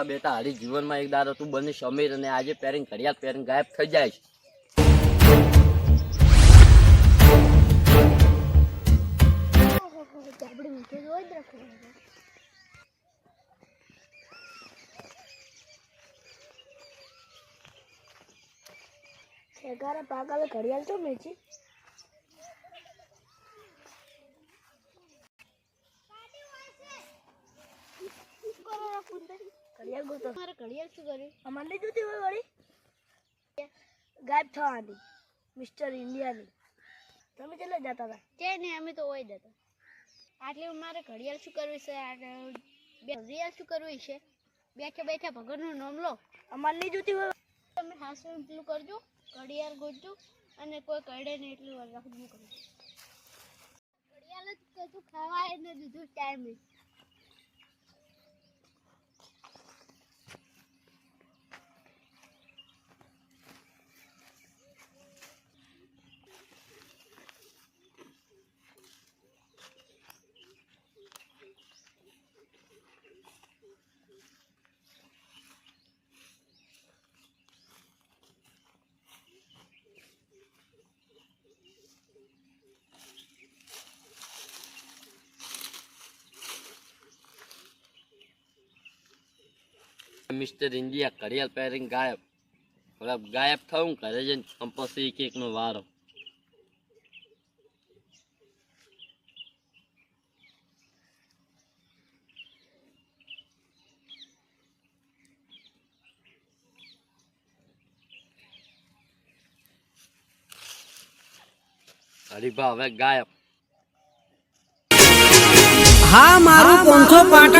બેટા બેટા હારી જીવનમાં એક દાડો તું બનીશ અમીર અને આજે પહેરીને ઘડિયાળ પહેરીને ગાયબ થઈ જાય. પાકા ઘડિયાળ તો મેચી ઘડિયાળ ગોતો. મારે ઘડિયાળ શું કર્યું? અમારે નહીં જોતી હોય વળી ગાયબ થવાની મિસ્ટર ઇન્ડિયાની. તમે કેટલા જતા હતા? કે નહીં, અમે તો હોય જતા. આટલી મારે ઘડિયાળ શું કરવી છે? ઘડિયાળ શું કરવી છે? બેઠા બેઠા ભગવાનનું નામ લો. અમારે નહીં જોતી હોય. તમે હાસું પેલું કરજો, ઘડિયાળ ગોતજો અને કોઈ કરડે નહીં એટલું વાર રાખવું કરજો. ઘડિયાળ જ કશું ખાવાય ને દીધું ટાઈમે. મિસ્ટર ઇન્ડિયા ઘડિયાળ પહેરીને ગાયબ. બરાબર ગાયબ થયું ઘરે જઈને કંપસી એક એકનો વારો. હરીભા હવે ગાયબ. હા મારું 500 પાટણ